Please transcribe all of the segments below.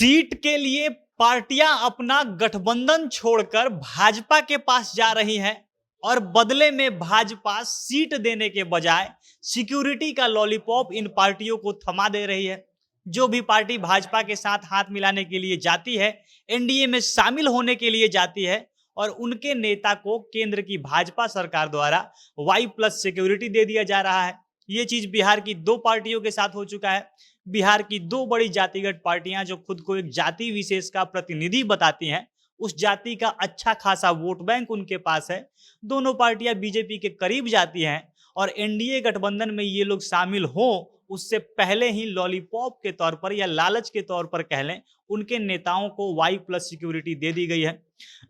Seat के लिए पार्टियां अपना गठबंधन छोड़कर भाजपा के पास जा रही हैं और बदले में भाजपा सीट देने के बजाय सिक्योरिटी का लॉलीपॉप इन पार्टियों को थमा दे रही है। जो भी पार्टी भाजपा के साथ हाथ मिलाने के लिए जाती है, एनडीए में शामिल होने के लिए जाती है और उनके नेता को केंद्र की भाजपा सरकार द्वारा वाई प्लस सिक्योरिटी दे दिया जा रहा है। ये चीज बिहार की दो पार्टियों के साथ हो चुका है। बिहार की दो बड़ी जातिगत पार्टियां जो खुद को एक जाति विशेष का प्रतिनिधि बताती हैं, उस जाति का अच्छा खासा वोट बैंक उनके पास है। दोनों पार्टियां बीजेपी के करीब जाती हैं और एनडीए गठबंधन में ये लोग शामिल हो उससे पहले ही लॉलीपॉप के तौर पर या लालच के तौर पर कह लें, उनके नेताओं को वाई प्लस सिक्योरिटी दे दी गई है।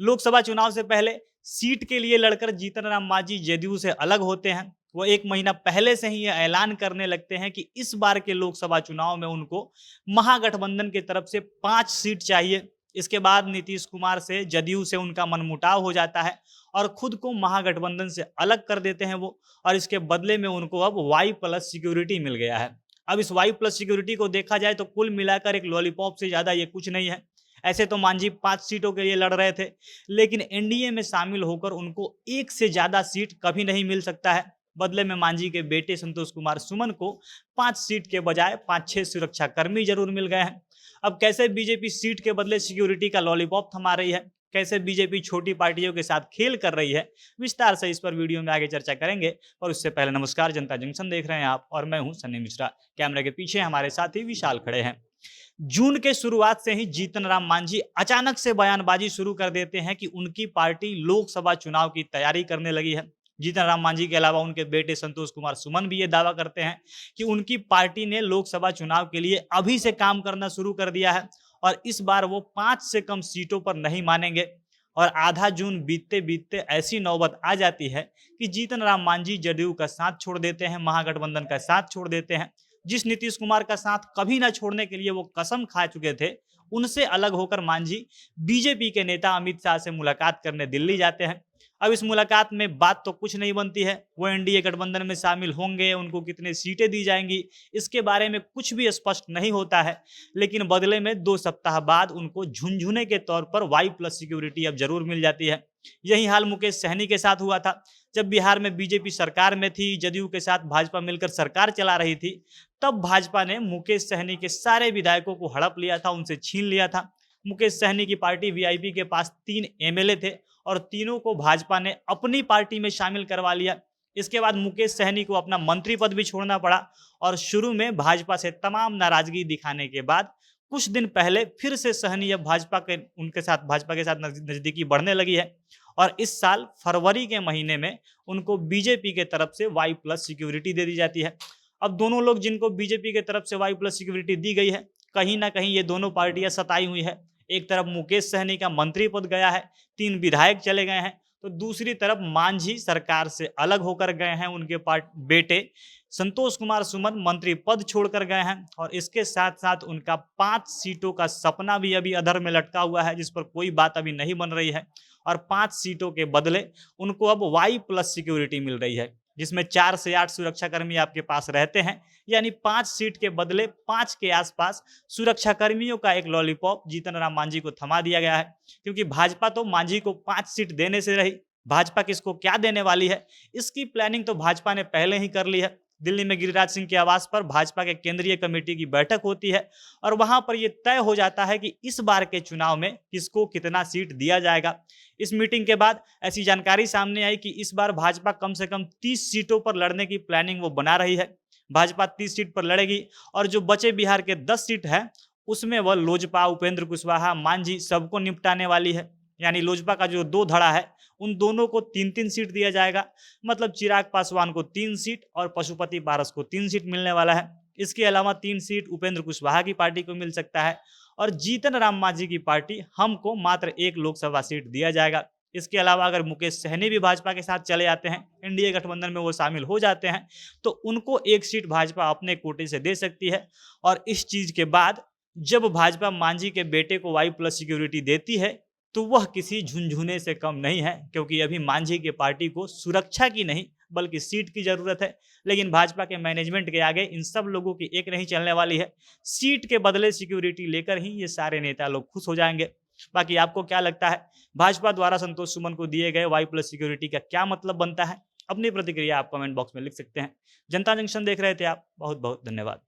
लोकसभा चुनाव से पहले सीट के लिए लड़कर जीतन राम मांझी जदयू से अलग होते हैं। वो एक महीना पहले से ही यह ऐलान करने लगते हैं कि इस बार के लोकसभा चुनाव में उनको महागठबंधन की तरफ से 5 सीट चाहिए। इसके बाद नीतीश कुमार से जदयू से उनका मनमुटाव हो जाता है और खुद को महागठबंधन से अलग कर देते हैं वो, और इसके बदले में उनको अब वाई प्लस सिक्योरिटी मिल गया है। अब इस वाई प्लस सिक्योरिटी को देखा जाए तो कुल मिलाकर एक लॉलीपॉप से ज्यादा ये कुछ नहीं है। ऐसे तो मांझी 5 सीटों के लिए लड़ रहे थे, लेकिन एनडीए में शामिल होकर उनको एक से ज्यादा सीट कभी नहीं मिल सकता है। बदले में मांझी के बेटे संतोष कुमार सुमन को 5 सीट के बजाय 5-6 सुरक्षा कर्मी जरूर मिल गए हैं। अब कैसे बीजेपी सीट के बदले सिक्योरिटी का लॉलीपॉप थमा रही है, कैसे बीजेपी छोटी पार्टियों के साथ खेल कर रही है, विस्तार से इस पर वीडियो में आगे चर्चा करेंगे। और उससे पहले नमस्कार, जनता जंक्शन देख रहे हैं आप और मैं हूं सन्नी मिश्रा। कैमरे के पीछे हमारे साथी विशाल खड़े हैं। जून के शुरुआत से ही जीतन राम मांझी अचानक से बयानबाजी शुरू कर देते हैं कि उनकी पार्टी लोकसभा चुनाव की तैयारी करने लगी है। जीतन राम मांझी के अलावा उनके बेटे संतोष कुमार सुमन भी ये दावा करते हैं कि उनकी पार्टी ने लोकसभा चुनाव के लिए अभी से काम करना शुरू कर दिया है और इस बार वो 5 से कम सीटों पर नहीं मानेंगे। और आधा जून बीतते बीतते ऐसी नौबत आ जाती है कि जीतन राम मांझी जदयू का साथ छोड़ देते हैं, महागठबंधन का साथ छोड़ देते हैं। जिस नीतीश कुमार का साथ कभी ना छोड़ने के लिए वो कसम खा चुके थे, उनसे अलग होकर मांझी बीजेपी के नेता अमित शाह से मुलाकात करने दिल्ली जाते हैं। अब इस मुलाकात में बात तो कुछ नहीं बनती है, वो एनडीए गठबंधन में शामिल होंगे, उनको कितने सीटें दी जाएंगी इसके बारे में कुछ भी स्पष्ट नहीं होता है। लेकिन बदले में 2 सप्ताह बाद उनको झुंझुने के तौर पर वाई प्लस सिक्योरिटी अब जरूर मिल जाती है। यही हाल मुकेश सहनी के साथ हुआ था। जब बिहार में बीजेपी सरकार में थी, जदयू के साथ भाजपा मिलकर सरकार चला रही थी, तब भाजपा ने मुकेश सहनी के सारे विधायकों को हड़प लिया था, उनसे छीन लिया था। मुकेश सहनी की पार्टी वीआईपी के पास 3 एमएलए थे और तीनों को भाजपा ने अपनी पार्टी में शामिल करवा लिया। इसके बाद मुकेश सहनी को अपना मंत्री पद भी छोड़ना पड़ा और शुरू में भाजपा से तमाम नाराजगी दिखाने के बाद कुछ दिन पहले फिर से सहनी अब भाजपा के साथ नजदीकी बढ़ने लगी है और इस साल फरवरी के महीने में उनको बीजेपी के तरफ से वाई प्लस सिक्योरिटी दे दी जाती है। अब दोनों लोग जिनको बीजेपी के तरफ से वाई प्लस सिक्योरिटी दी गई है, कहीं ना कहीं ये दोनों पार्टियां सताई हुई है। एक तरफ मुकेश सहनी का मंत्री पद गया है, 3 विधायक चले गए हैं, तो दूसरी तरफ मांझी सरकार से अलग होकर गए हैं, उनके बेटे संतोष कुमार सुमन मंत्री पद छोड़कर गए हैं और इसके साथ साथ उनका 5 सीटों का सपना भी अभी अधर में लटका हुआ है, जिस पर कोई बात अभी नहीं बन रही है। और 5 सीटों के बदले उनको अब वाई प्लस सिक्योरिटी मिल रही है, जिसमें 4 से 8 सुरक्षाकर्मी आपके पास रहते हैं। यानी 5 सीट के बदले 5 के आसपास सुरक्षाकर्मियों का एक लॉलीपॉप जीतन राम मांझी को थमा दिया गया है। क्योंकि भाजपा तो मांझी को 5 सीट देने से रही, भाजपा किसको क्या देने वाली है इसकी प्लानिंग तो भाजपा ने पहले ही कर ली है। दिल्ली में गिरिराज सिंह के आवास पर भाजपा के केंद्रीय कमेटी की बैठक होती है और वहां पर यह तय हो जाता है कि इस बार के चुनाव में किसको कितना सीट दिया जाएगा। इस मीटिंग के बाद ऐसी जानकारी सामने आई कि इस बार भाजपा कम से कम 30 सीटों पर लड़ने की प्लानिंग वो बना रही है। भाजपा 30 सीट पर लड़ेगी और जो बचे बिहार के 10 सीट है उसमें वह लोजपा, उपेंद्र कुशवाहा, मांझी सबको निपटाने वाली है। यानी लोजपा का जो 2 धड़ा है उन दोनों को 3-3 सीट दिया जाएगा, मतलब चिराग पासवान को 3 सीट और पशुपति पारस को 3 सीट मिलने वाला है। इसके अलावा 3 सीट उपेंद्र कुशवाहा की पार्टी को मिल सकता है और जीतन राम मांझी की पार्टी हमको मात्र 1 लोकसभा सीट दिया जाएगा। इसके अलावा अगर मुकेश सहनी भी भाजपा के साथ चले जाते हैं, एनडीए गठबंधन में वो शामिल हो जाते हैं, तो उनको 1 सीट भाजपा अपने कोटे से दे सकती है। और इस चीज के बाद जब भाजपा मांझी के बेटे को वाई प्लस सिक्योरिटी देती है तो वह किसी झुंझुने से कम नहीं है, क्योंकि अभी मांझी के पार्टी को सुरक्षा की नहीं बल्कि सीट की जरूरत है। लेकिन भाजपा के मैनेजमेंट के आगे इन सब लोगों की एक नहीं चलने वाली है। सीट के बदले सिक्योरिटी लेकर ही ये सारे नेता लोग खुश हो जाएंगे। बाकी आपको क्या लगता है, भाजपा द्वारा संतोष सुमन को दिए गए Y+ सिक्योरिटी का क्या मतलब बनता है? अपनी प्रतिक्रिया आप कमेंट बॉक्स में लिख सकते हैं। जनता जंक्शन देख रहे थे आप, बहुत बहुत धन्यवाद।